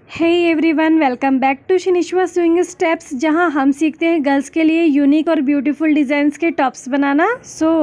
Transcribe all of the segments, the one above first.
Hey everyone, welcome back to शिनिश्वा swing steps, जहां हम सीखते हैं गर्ल्स के लिए यूनिक और ब्यूटीफुल डिजाइन्स के टॉप्स बनाना।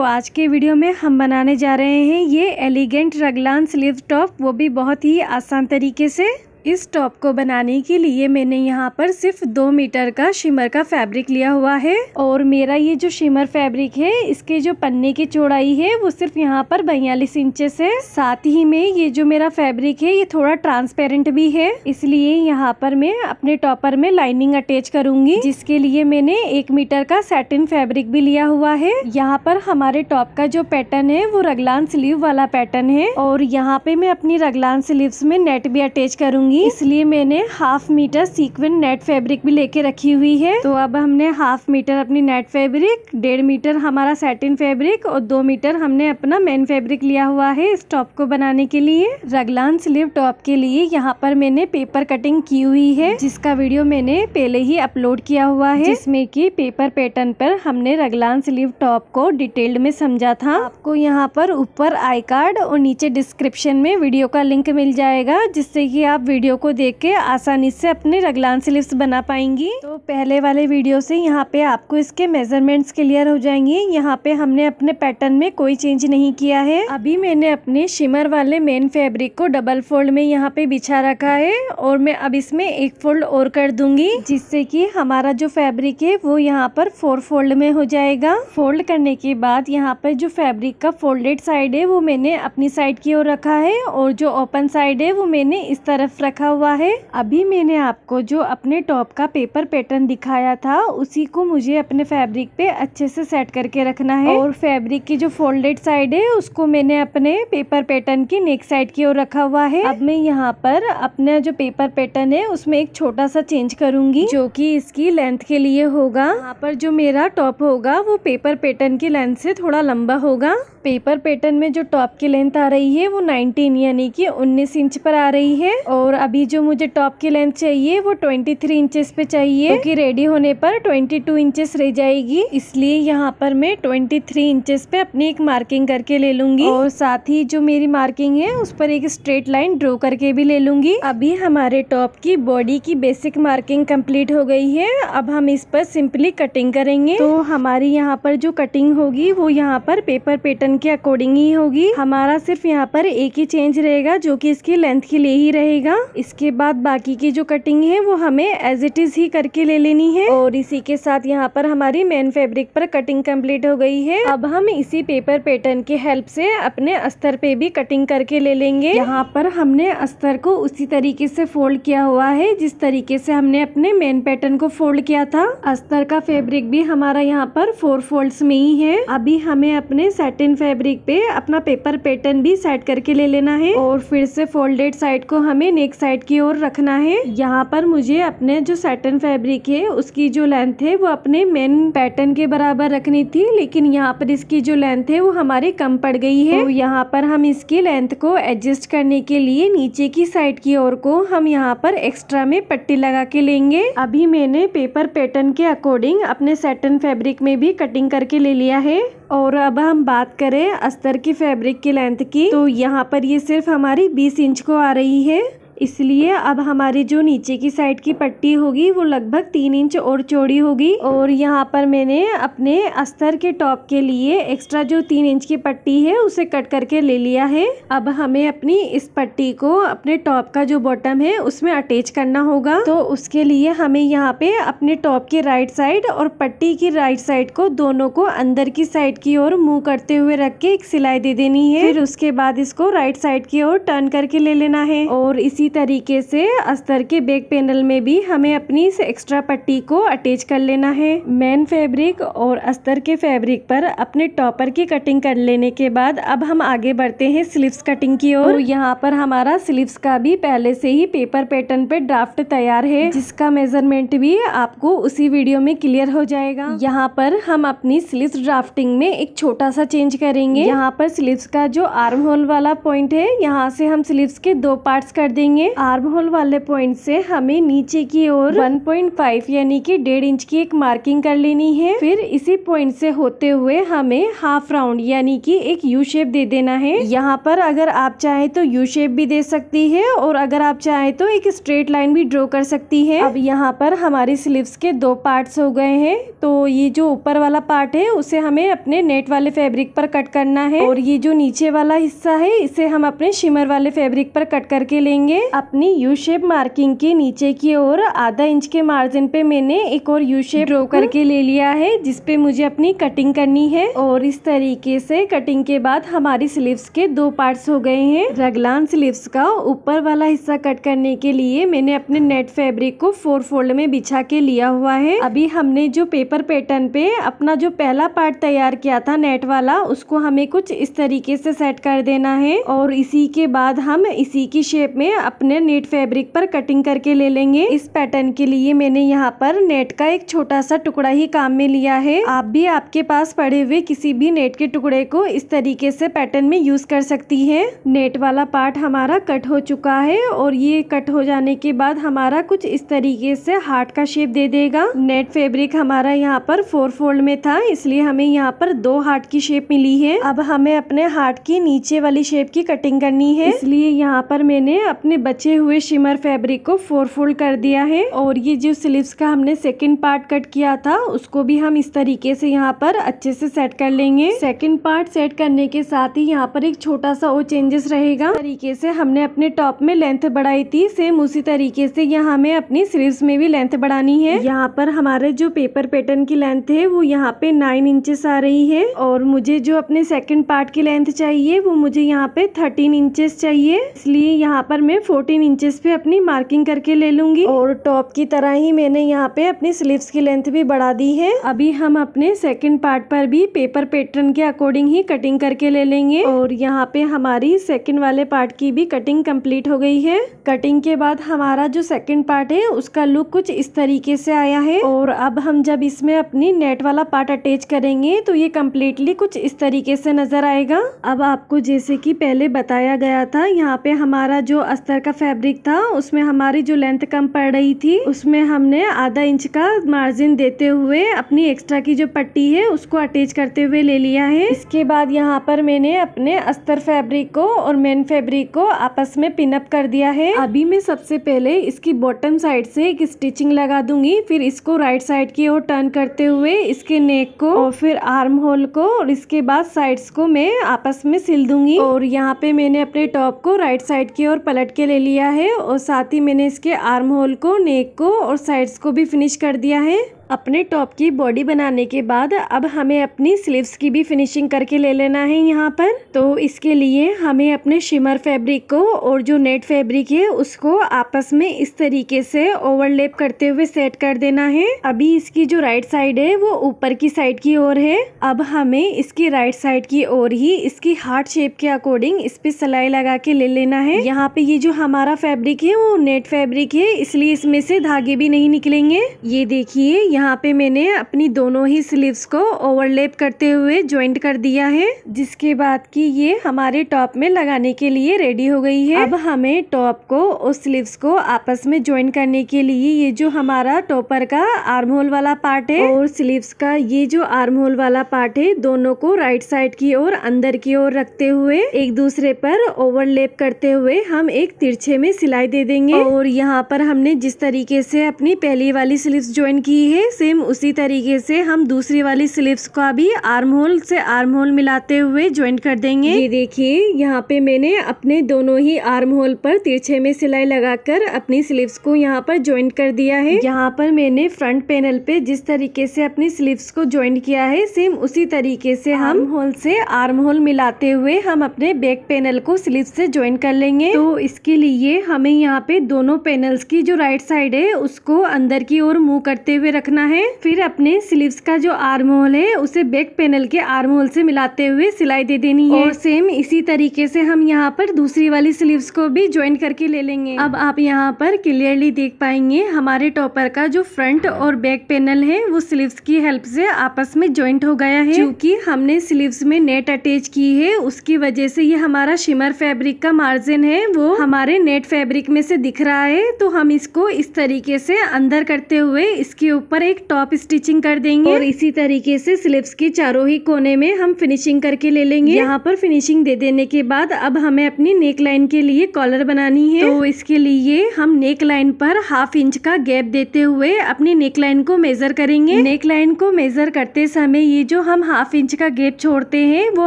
आज के वीडियो में हम बनाने जा रहे हैं ये एलिगेंट रगलान स्लीव टॉप, वो भी बहुत ही आसान तरीके से। इस टॉप को बनाने के लिए मैंने यहाँ पर सिर्फ 2 मीटर का शिमर का फैब्रिक लिया हुआ है और मेरा ये जो शिमर फैब्रिक है इसके जो पन्ने की चौड़ाई है वो सिर्फ यहाँ पर 42 इंचेस है। साथ ही में ये जो मेरा फैब्रिक है ये थोड़ा ट्रांसपेरेंट भी है, इसलिए यहाँ पर मैं अपने टॉपर में लाइनिंग अटैच करूंगी, जिसके लिए मैंने 1 मीटर का सैटिन फैब्रिक भी लिया हुआ है। यहाँ पर हमारे टॉप का जो पैटर्न है वो रगलान स्लीव वाला पैटर्न है और यहाँ पे मैं अपनी रगलान स्लीव्स में नेट भी अटैच करूंगी, इसलिए मैंने 1/2 मीटर सीक्वेंट नेट फैब्रिक भी लेके रखी हुई है। तो अब हमने 1/2 मीटर अपनी नेट फैब्रिक, 1.5 मीटर हमारा सैटिन फैब्रिक और 2 मीटर हमने अपना मेन फैब्रिक लिया हुआ है इस टॉप को बनाने के लिए। रगलान स्लीव टॉप के लिए यहाँ पर मैंने पेपर कटिंग की हुई है, जिसका वीडियो मैंने पहले ही अपलोड किया हुआ है, जिसमें कि पेपर पैटर्न पर हमने रगलान स्लीव टॉप को डिटेल्ड में समझा था। आपको यहाँ पर ऊपर आई कार्ड और नीचे डिस्क्रिप्शन में वीडियो का लिंक मिल जाएगा, जिससे कि आप वीडियो को देख के आसानी से अपने रगलान स्लीव्स बना पाएंगी। तो पहले वाले वीडियो से यहाँ पे आपको इसके मेजरमेंट्स क्लियर हो जाएंगे। यहाँ पे हमने अपने पैटर्न में कोई चेंज नहीं किया है। अभी मैंने अपने शिमर वाले मेन फैब्रिक को डबल फोल्ड में यहाँ पे बिछा रखा है और मैं अब इसमें 1 फोल्ड और कर दूंगी, जिससे कि हमारा जो फैब्रिक है वो यहाँ पर 4 फोल्ड में हो जाएगा। फोल्ड करने के बाद यहाँ पर जो फैब्रिक का फोल्डेड साइड है वो मैंने अपनी साइड की ओर रखा है और जो ओपन साइड है वो मैंने इस तरफ रखा हुआ है। अभी मैंने आपको जो अपने टॉप का पेपर पैटर्न दिखाया था उसी को मुझे अपने फैब्रिक पे अच्छे से सेट करके रखना है और फैब्रिक की जो फोल्डेड साइड है उसको मैंने अपने पेपर पैटर्न की नेक साइड की ओर रखा हुआ है। अब मैं यहाँ पर अपना जो पेपर पैटर्न है उसमें एक छोटा सा चेंज करूंगी, जो कि इसकी लेंथ के लिए होगा। यहाँ पर जो मेरा टॉप होगा वो पेपर पैटर्न की लेंथ से थोड़ा लंबा होगा। पेपर पैटर्न में जो टॉप की लेंथ आ रही है वो 19 यानी कि 19 इंच पर आ रही है और अभी जो मुझे टॉप की लेंथ चाहिए वो 23 इंचेस पे चाहिए, क्योंकि रेडी होने पर 22 इंचेस रह जाएगी, इसलिए यहाँ पर मैं 23 इंचेस पे अपनी एक मार्किंग करके ले लूंगी और साथ ही जो मेरी मार्किंग है उस पर एक स्ट्रेट लाइन ड्रॉ करके भी ले लूंगी। अभी हमारे टॉप की बॉडी की बेसिक मार्किंग कंप्लीट हो गई है। अब हम इस पर सिंपली कटिंग करेंगे। तो हमारी यहाँ पर जो कटिंग होगी वो यहाँ पर पेपर पैटर्न के अकॉर्डिंग ही होगी। हमारा सिर्फ यहाँ पर एक ही चेंज रहेगा, जो कि इसकी लेंथ के लिए ही रहेगा। इसके बाद बाकी की जो कटिंग है वो हमें एज इट इज ही करके ले लेनी है और इसी के साथ यहाँ पर हमारी मेन फैब्रिक पर कटिंग कंप्लीट हो गई है। अब हम इसी पेपर पैटर्न की हेल्प से अपने अस्तर पे भी कटिंग करके ले लेंगे। यहाँ पर हमने अस्तर को उसी तरीके से फोल्ड किया हुआ है जिस तरीके से हमने अपने मेन पैटर्न को फोल्ड किया था। अस्तर का फैब्रिक भी हमारा यहाँ पर 4 फोल्ड्स में ही है। अभी हमें अपने सैटिन फैब्रिक पे अपना पेपर पैटर्न भी सेट करके ले लेना है और फिर से फोल्डेड साइड को हमें नेक साइड की ओर रखना है। यहाँ पर मुझे अपने जो सैटिन फैब्रिक है उसकी जो लेंथ है वो अपने मेन पैटर्न के बराबर रखनी थी, लेकिन यहाँ पर इसकी जो लेंथ है वो हमारी कम पड़ गई है। तो यहाँ पर हम इसकी लेंथ को एडजस्ट करने के लिए नीचे की साइड की ओर को हम यहाँ पर एक्स्ट्रा में पट्टी लगा के लेंगे। अभी मैंने पेपर पैटर्न के अकॉर्डिंग अपने सैटिन फैब्रिक में भी कटिंग करके ले लिया है और अब हम बात करें अस्तर की फैब्रिक की लेंथ की, तो यहाँ पर ये सिर्फ हमारी 20 इंच को आ रही है, इसलिए अब हमारी जो नीचे की साइड की पट्टी होगी वो लगभग 3 इंच और चौड़ी होगी। और यहाँ पर मैंने अपने अस्तर के टॉप के लिए एक्स्ट्रा जो 3 इंच की पट्टी है उसे कट करके ले लिया है। अब हमें अपनी इस पट्टी को अपने टॉप का जो बॉटम है उसमें अटैच करना होगा। तो उसके लिए हमें यहाँ पे अपने टॉप की राइट साइड और पट्टी की राइट साइड को दोनों को अंदर की साइड की ओर मुंह करते हुए रख के एक सिलाई दे देनी है। फिर उसके बाद इसको राइट साइड की ओर टर्न करके ले लेना है और इसी तरीके से अस्तर के बैक पैनल में भी हमें अपनी इस एक्स्ट्रा पट्टी को अटैच कर लेना है। मेन फैब्रिक और अस्तर के फैब्रिक पर अपने टॉपर की कटिंग कर लेने के बाद अब हम आगे बढ़ते हैं स्लीव्स कटिंग की ओर। यहाँ पर हमारा स्लीव्स का भी पहले से ही पेपर पैटर्न पे ड्राफ्ट तैयार है, जिसका मेजरमेंट भी आपको उसी वीडियो में क्लियर हो जाएगा। यहाँ पर हम अपनी स्लीव्स ड्राफ्टिंग में एक छोटा सा चेंज करेंगे। यहाँ पर स्लीव्स का जो आर्म होल वाला पॉइंट है यहाँ से हम स्लीव्स के 2 पार्ट्स कर देंगे। लेंगे। आर्म होल वाले पॉइंट से हमें नीचे की ओर 1.5 यानी कि 1.5 इंच की एक मार्किंग कर लेनी है। फिर इसी पॉइंट से होते हुए हमें हाफ राउंड यानी कि एक यू शेप दे देना है। यहाँ पर अगर आप चाहे तो यू शेप भी दे सकती है और अगर आप चाहे तो एक स्ट्रेट लाइन भी ड्रॉ कर सकती है। अब यहाँ पर हमारी स्लीव्स के 2 पार्ट्स हो गए हैं। तो ये जो ऊपर वाला पार्ट है उसे हमें अपने नेट वाले फैब्रिक पर कट करना है और ये जो नीचे वाला हिस्सा है इसे हम अपने शिमर वाले फैब्रिक पर कट करके लेंगे। अपनी यू शेप मार्किंग के नीचे की ओर आधा इंच के मार्जिन पे मैंने एक और यू शेप ड्रॉ करके ले लिया है जिसपे मुझे अपनी कटिंग करनी है। और इस तरीके से कटिंग के बाद हमारी स्लीव्स के 2 पार्ट्स हो गए हैं। रगलान स्लीव्स का ऊपर वाला हिस्सा कट करने के लिए मैंने अपने नेट फैब्रिक को 4 फोल्ड में बिछा के लिया हुआ है। अभी हमने जो पेपर पैटर्न पे अपना जो पहला पार्ट तैयार किया था नेट वाला उसको हमें कुछ इस तरीके से सेट कर देना है और इसी के बाद हम इसी की शेप में अपने नेट फैब्रिक पर कटिंग करके ले लेंगे। इस पैटर्न के लिए मैंने यहाँ पर नेट का एक छोटा सा टुकड़ा ही काम में लिया है। आप भी आपके पास पड़े हुए किसी भी नेट के टुकड़े को इस तरीके से पैटर्न में यूज कर सकती है। नेट वाला पार्ट हमारा कट हो चुका है और ये कट हो जाने के बाद हमारा कुछ इस तरीके से हार्ट का शेप दे देगा। नेट फैब्रिक हमारा यहाँ पर 4 फोल्ड में था इसलिए हमें यहाँ पर 2 हार्ट की शेप मिली है। अब हमें अपने हार्ट की नीचे वाली शेप की कटिंग करनी है इसलिए यहाँ पर मैंने अपने बचे हुए शिमर फैब्रिक को 4 फोल्ड कर दिया है और ये जो स्लीव्स का हमने सेकंड पार्ट कट किया था उसको भी हम इस तरीके से यहाँ पर अच्छे से सेट कर लेंगे। सेकंड पार्ट सेट करने के साथ ही यहाँ पर एक छोटा सा और चेंजेस रहेगा। तरीके से हमने अपने टॉप में लेंथ बढ़ाई थी सेम उसी तरीके से यहाँ हमें अपनी स्लीव्स में भी लेंथ बढ़ानी है। यहाँ पर हमारे जो पेपर पैटर्न की लेंथ है वो यहाँ पे 9 इंचेस आ रही है और मुझे जो अपने सेकंड पार्ट की लेंथ चाहिए वो मुझे यहाँ पे 13 इंचेस चाहिए इसलिए यहाँ पर मैं 14 इंचेस पे अपनी मार्किंग करके ले लूंगी और टॉप की तरह ही मैंने यहाँ पे अपनी स्लीव्स की लेंथ भी बढ़ा दी है। अभी हम अपने सेकंड पार्ट पर भी पेपर पैटर्न के अकॉर्डिंग ही कटिंग करके ले लेंगे और यहाँ पे हमारी सेकंड वाले पार्ट की भी कटिंग कंप्लीट हो गई है। कटिंग के बाद हमारा जो सेकंड पार्ट है उसका लुक कुछ इस तरीके से आया है और अब हम जब इसमें अपनी नेट वाला पार्ट अटैच करेंगे तो ये कम्प्लीटली कुछ इस तरीके से नजर आएगा। अब आपको जैसे कि पहले बताया गया था यहाँ पे हमारा जो अस्तर का फैब्रिक था उसमें हमारी जो लेंथ कम पड़ रही थी उसमें हमने आधा इंच का मार्जिन देते हुए अपनी एक्स्ट्रा की जो पट्टी है उसको अटैच करते हुए ले लिया है। इसके बाद यहाँ पर मैंने अपने अस्तर फैब्रिक को और मेन फैब्रिक को आपस में पिन अप कर दिया है। अभी मैं सबसे पहले इसकी बॉटम साइड से एक स्टिचिंग लगा दूंगी फिर इसको राइट साइड की ओर टर्न करते हुए इसके नेक को और फिर आर्म होल को और इसके बाद साइड्स को मैं आपस में सिल दूंगी। और यहाँ पे मैंने अपने टॉप को राइट साइड की ओर पलट के ले लिया है और साथ ही मैंने इसके आर्म होल को नेक को और साइड्स को भी फिनिश कर दिया है। अपने टॉप की बॉडी बनाने के बाद अब हमें अपनी स्लीव्स की भी फिनिशिंग करके ले लेना है यहाँ पर। तो इसके लिए हमें अपने शिमर फैब्रिक को और जो नेट फैब्रिक है उसको आपस में इस तरीके से ओवरलैप करते हुए सेट कर देना है। अभी इसकी जो राइट साइड है वो ऊपर की साइड की ओर है। अब हमें इसकी राइट साइड की ओर ही इसकी हार्ट शेप के अकॉर्डिंग इस पे सिलाई लगा के ले लेना है। यहाँ पे ये जो हमारा फैब्रिक है वो नेट फैब्रिक है इसलिए इसमें से धागे भी नहीं निकलेंगे। ये देखिए यहाँ पे मैंने अपनी दोनों ही स्लीव्स को ओवरलैप करते हुए ज्वाइंट कर दिया है जिसके बाद कि ये हमारे टॉप में लगाने के लिए रेडी हो गई है। अब हमें टॉप को और स्लीव्स को आपस में ज्वाइंट करने के लिए ये जो हमारा टॉपर का आर्म होल वाला पार्ट है और स्लीव्स का ये जो आर्म होल वाला पार्ट है दोनों को राइट साइड की ओर अंदर की ओर रखते हुए एक दूसरे पर ओवरलैप करते हुए हम एक तिरछे में सिलाई दे देंगे। और यहाँ पर हमने जिस तरीके से अपनी पहली वाली स्लीव्स ज्वाइन की है सेम उसी तरीके से हम दूसरी वाली स्लीव्स का भी आर्म होल से आर्म होल मिलाते हुए ज्वाइंट कर देंगे। ये देखिए यहाँ पे मैंने अपने दोनों ही आर्म होल पर तिरछे में सिलाई लगाकर अपनी स्लीव्स को यहाँ पर ज्वाइंट कर दिया है। यहाँ पर मैंने फ्रंट पैनल पे जिस तरीके से अपनी स्लीव्स को ज्वाइंट किया है सेम उसी तरीके से हम होल से आर्म होल मिलाते हुए हम अपने बैक पैनल को स्लीव से ज्वाइंट कर लेंगे। तो इसके लिए हमें यहाँ पे दोनों पैनल्स की जो राइट साइड है उसको अंदर की ओर मूव करते हुए रखना रखना है। फिर अपने स्लीव्स का जो आर्म होल है उसे बैक पैनल के आर्म होल से मिलाते हुए सिलाई दे देनी है और सेम इसी तरीके से हम यहाँ पर दूसरी वाली स्लीव्स को भी ज्वाइन करके ले लेंगे। अब आप यहाँ पर क्लियरली देख पाएंगे हमारे टॉपर का जो फ्रंट और बैक पैनल है वो स्लीव्स की हेल्प से आपस में ज्वाइंट हो गया है। क्योंकि हमने स्लीव्स में नेट अटैच की है उसकी वजह से ये हमारा शिमर फैब्रिक का मार्जिन है वो हमारे नेट फैब्रिक में से दिख रहा है। तो हम इसको इस तरीके से अंदर करते हुए इसके ऊपर एक टॉप स्टिचिंग कर देंगे और इसी तरीके से स्लीव्स के चारों ही कोने में हम फिनिशिंग करके ले लेंगे। यहाँ पर फिनिशिंग दे देने के बाद अब हमें अपनी नेक लाइन के लिए कॉलर बनानी है। तो इसके लिए हम नेक लाइन पर 1/2 इंच का गैप देते हुए अपनी नेक लाइन को मेजर करेंगे। नेक लाइन को मेजर करते समय ये जो हम 1/2 इंच का गैप छोड़ते हैं वो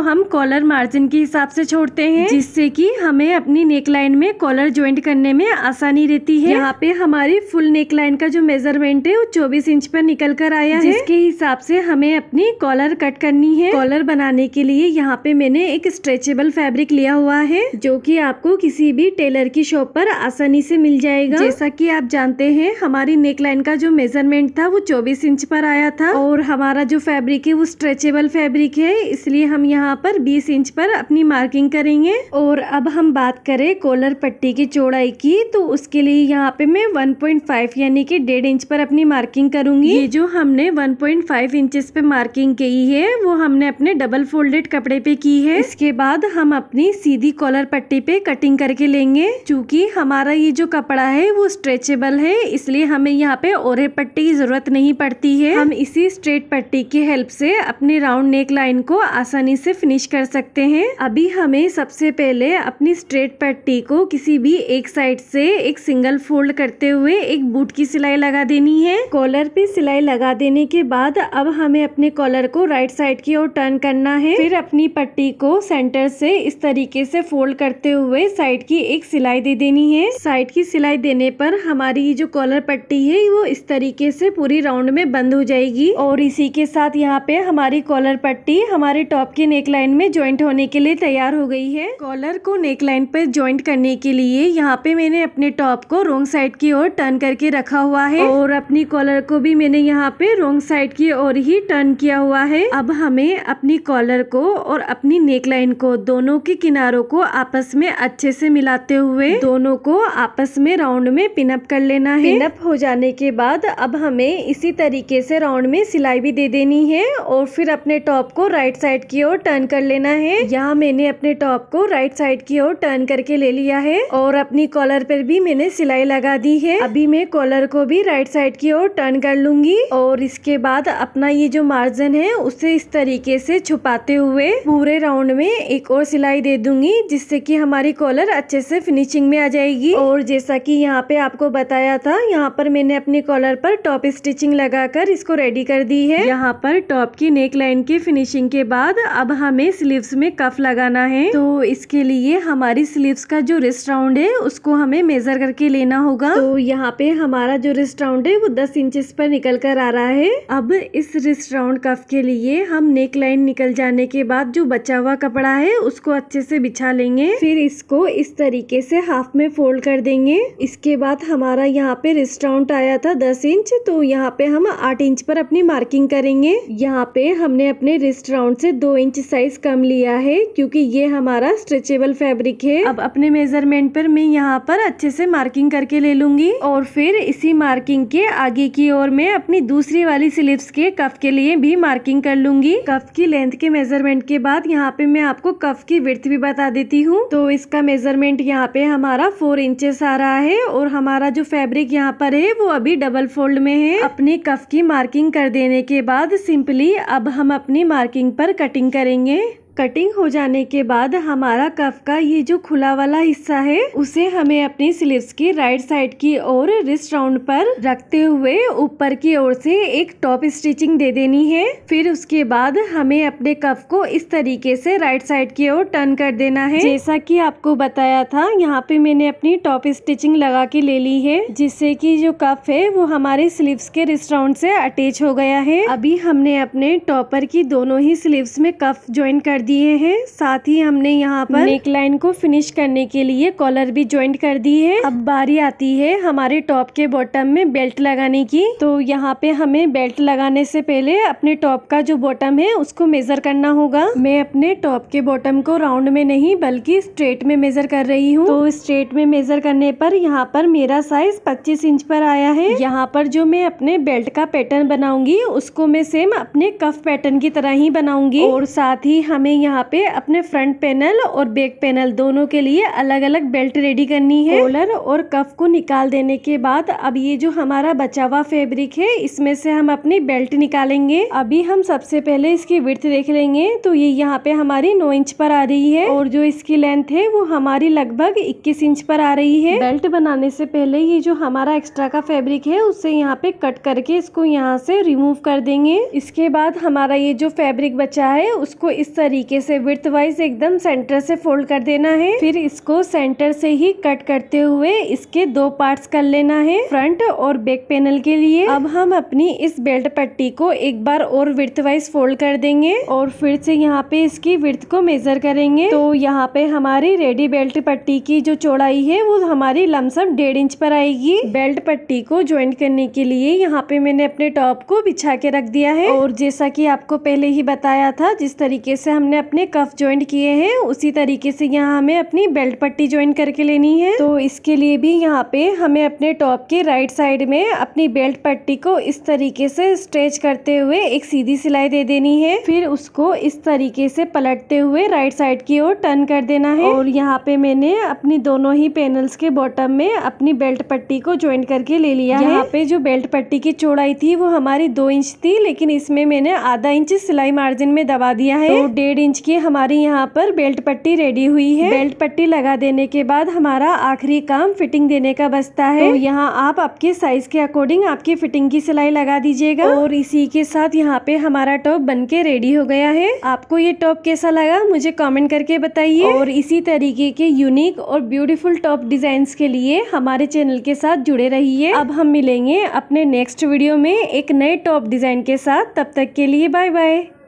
हम कॉलर मार्जिन के हिसाब से छोड़ते हैं, जिससे कि हमें अपनी नेक लाइन में कॉलर ज्वाइंट करने में आसानी रहती है। यहाँ पे हमारी फुल नेक लाइन का जो मेजरमेंट है वो 24 इंच पर निकल कर आया है, जिसके हिसाब से हमें अपनी कॉलर कट करनी है। कॉलर बनाने के लिए यहाँ पे मैंने एक स्ट्रेचेबल फैब्रिक लिया हुआ है जो कि आपको किसी भी टेलर की शॉप पर आसानी से मिल जाएगा। जैसा कि आप जानते हैं हमारी नेक लाइन का जो मेजरमेंट था वो 24 इंच पर आया था और हमारा जो फैब्रिक है वो स्ट्रेचेबल फैब्रिक है, इसलिए हम यहाँ पर 20 इंच पर अपनी मार्किंग करेंगे। और अब हम बात करें कॉलर पट्टी की चौड़ाई की, तो उसके लिए यहाँ पे मैं 1.5 यानी कि 1.5 इंच पर अपनी मार्किंग करूंगी। ये जो हमने 1.5 इंचेस पे मार्किंग की है वो हमने अपने डबल फोल्डेड कपड़े पे की है। इसके बाद हम अपनी सीधी कॉलर पट्टी पे कटिंग करके लेंगे। चूंकि हमारा ये जो कपड़ा है वो स्ट्रेचेबल है इसलिए हमें यहाँ पे ओरे पट्टी की जरूरत नहीं पड़ती है। हम इसी स्ट्रेट पट्टी की हेल्प से अपनी राउंड नेक लाइन को आसानी से फिनिश कर सकते हैं। अभी हमें सबसे पहले अपनी स्ट्रेट पट्टी को किसी भी एक साइड से एक सिंगल फोल्ड करते हुए एक बूट की सिलाई लगा देनी है। कॉलर पे सिलाई लगा देने के बाद अब हमें अपने कॉलर को राइट साइड की ओर टर्न करना है। फिर अपनी पट्टी को सेंटर से इस तरीके से फोल्ड करते हुए साइड की एक सिलाई दे देनी है। साइड की सिलाई देने पर हमारी जो कॉलर पट्टी है वो इस तरीके से पूरी राउंड में बंद हो जाएगी और इसी के साथ यहाँ पे हमारी कॉलर पट्टी हमारे टॉप की नेक लाइन में ज्वाइंट होने के लिए तैयार हो गई है। कॉलर को नेक लाइन पर ज्वाइंट करने के लिए यहाँ पे मैंने अपने टॉप को रोंग साइड की ओर टर्न करके रखा हुआ है और अपनी कॉलर को भी मैंने यहाँ पे रोंग साइड की ओर ही टर्न किया हुआ है। अब हमें अपनी कॉलर को और अपनी नेक लाइन को दोनों के किनारों को आपस में अच्छे से मिलाते हुए दोनों को आपस में राउंड में पिनअप कर लेना है। पिनअप हो जाने के बाद अब हमें इसी तरीके से राउंड में सिलाई भी दे देनी है और फिर अपने टॉप को राइट साइड की ओर टर्न कर लेना है। यहाँ मैंने अपने टॉप को राइट साइड की ओर टर्न करके ले लिया है और अपनी कॉलर पर भी मैंने सिलाई लगा दी है। अभी मैं कॉलर को भी राइट साइड की ओर टर्न कर लूंगी और इसके बाद अपना ये जो मार्जिन है उसे इस तरीके से छुपाते हुए पूरे राउंड में एक और सिलाई दे दूंगी, जिससे कि हमारी कॉलर अच्छे से फिनिशिंग में आ जाएगी। और जैसा कि यहाँ पे आपको बताया था यहाँ पर मैंने अपनी कॉलर पर टॉप स्टिचिंग लगाकर इसको रेडी कर दी है। यहाँ पर टॉप की नेक लाइन की फिनिशिंग के बाद अब हमें स्लीव्स में कफ लगाना है। तो इसके लिए हमारी स्लीव्स का जो रिस्ट राउंड है उसको हमें मेजर करके लेना होगा। तो यहाँ पे हमारा जो रिस्ट राउंड है वो 10 इंचेस पर निकल कर आ रहा है। अब इस रिस्ट राउंड कफ के लिए हम नेक लाइन निकल जाने के बाद जो बचा हुआ कपड़ा है उसको अच्छे से बिछा लेंगे। फिर इसको इस तरीके से हाफ में फोल्ड कर देंगे। इसके बाद हमारा यहाँ पे रिस्ट राउंड आया था 10 इंच, तो यहाँ पे हम 8 इंच पर अपनी मार्किंग करेंगे। यहाँ पे हमने अपने रिस्ट राउंड से 2 इंच साइज कम लिया है क्योंकि ये हमारा स्ट्रेचेबल फैब्रिक है। अब अपने मेजरमेंट पर मैं यहाँ पर अच्छे से मार्किंग करके ले लूंगी और फिर इसी मार्किंग के आगे की ओर मैं अपनी दूसरी वाली स्लीव्स के कफ के लिए भी मार्किंग कर लूंगी। कफ की लेंथ के मेजरमेंट के बाद यहाँ पे मैं आपको कफ की विड्थ भी बता देती हूँ। तो इसका मेजरमेंट यहाँ पे हमारा 4 इंचेस आ रहा है और हमारा जो फैब्रिक यहाँ पर है वो अभी डबल फोल्ड में है। अपनी कफ की मार्किंग कर देने के बाद सिंपली अब हम अपनी मार्किंग पर कटिंग करेंगे। कटिंग हो जाने के बाद हमारा कफ का ये जो खुला वाला हिस्सा है उसे हमें अपनी स्लीव्स की राइट साइड की ओर रिस्ट राउंड पर रखते हुए ऊपर की ओर से एक टॉप स्टिचिंग दे देनी है। फिर उसके बाद हमें अपने कफ को इस तरीके से राइट साइड की ओर टर्न कर देना है। जैसा कि आपको बताया था यहाँ पे मैंने अपनी टॉप स्टिचिंग लगा के ले ली है, जिससे कि जो कफ है वो हमारे स्लीव्स के रिस्ट राउंड से अटैच हो गया है। अभी हमने अपने टॉपर की दोनों ही स्लीव्स में कफ ज्वाइन कर दिए हैं। साथ ही हमने यहाँ पर नेक लाइन को फिनिश करने के लिए कॉलर भी ज्वाइंट कर दी है। अब बारी आती है हमारे टॉप के बॉटम में बेल्ट लगाने की। तो यहाँ पे हमें बेल्ट लगाने से पहले अपने टॉप का जो बॉटम है उसको मेजर करना होगा। मैं अपने टॉप के बॉटम को राउंड में नहीं बल्कि स्ट्रेट में मेजर कर रही हूँ। तो स्ट्रेट में मेजर करने पर यहाँ पर मेरा साइज 25 इंच पर आया है। यहाँ पर जो मैं अपने बेल्ट का पैटर्न बनाऊंगी उसको मैं सेम अपने कफ पैटर्न की तरह ही बनाऊंगी। और साथ ही हमें यहाँ पे अपने फ्रंट पैनल और बैक पैनल दोनों के लिए अलग अलग बेल्ट रेडी करनी है। कॉलर और कफ को निकाल देने के बाद अब ये जो हमारा बचा हुआ फैब्रिक है इसमें से हम अपनी बेल्ट निकालेंगे। अभी हम सबसे पहले इसकी विड्थ देख लेंगे। तो ये यहाँ पे हमारी 9 इंच पर आ रही है और जो इसकी लेंथ है वो हमारी लगभग 21 इंच पर आ रही है। बेल्ट बनाने से पहले ये जो हमारा एक्स्ट्रा का फैब्रिक है उससे यहाँ पे कट करके इसको यहाँ से रिमूव कर देंगे। इसके बाद हमारा ये जो फैब्रिक बचा है उसको इस तरीके से विड्थ वाइज एकदम सेंटर से फोल्ड कर देना है। फिर इसको सेंटर से ही कट करते हुए इसके 2 पार्ट्स कर लेना है, फ्रंट और बैक पैनल के लिए। अब हम अपनी इस बेल्ट पट्टी को एक बार और विड्थ वाइज फोल्ड कर देंगे और फिर से यहाँ पे इसकी विड्थ को मेजर करेंगे। तो यहाँ पे हमारी रेडी बेल्ट पट्टी की जो चौड़ाई है वो हमारी लमसम 1.5 इंच पर आएगी। बेल्ट पट्टी को ज्वाइंट करने के लिए यहाँ पे मैंने अपने टॉप को बिछा के रख दिया है और जैसा कि आपको पहले ही बताया था जिस तरीके से हमने अपने कफ ज्वाइंट किए हैं उसी तरीके से यहाँ हमें अपनी बेल्ट पट्टी ज्वाइंट करके लेनी है। तो इसके लिए भी यहाँ पे हमें अपने टॉप के राइट साइड में अपनी बेल्ट पट्टी को इस तरीके से स्ट्रेच करते हुए एक सीधी सिलाई दे देनी है। फिर उसको इस तरीके से पलटते हुए राइट साइड की ओर टर्न कर देना है। और यहाँ पे मैंने अपनी दोनों ही पैनल्स के बॉटम में अपनी बेल्ट पट्टी को ज्वाइंट करके ले लिया है। यहाँ पे जो बेल्ट पट्टी की चौड़ाई थी वो हमारी 2 इंच थी, लेकिन इसमें मैंने आधा इंच सिलाई मार्जिन में दबा दिया है। तो 1.5 इंच की हमारी यहाँ पर बेल्ट पट्टी रेडी हुई है। बेल्ट पट्टी लगा देने के बाद हमारा आखिरी काम फिटिंग देने का बचता है। तो यहाँ आप आपके साइज के अकॉर्डिंग आपकी फिटिंग की सिलाई लगा दीजिएगा। और इसी के साथ यहाँ पे हमारा टॉप बनके रेडी हो गया है। आपको ये टॉप कैसा लगा मुझे कमेंट करके बताइए। और इसी तरीके के यूनिक और ब्यूटीफुल टॉप डिजाइन्स के लिए हमारे चैनल के साथ जुड़े रहिए। अब हम मिलेंगे अपने नेक्स्ट वीडियो में एक नए टॉप डिजाइन के साथ। तब तक के लिए बाय बाय।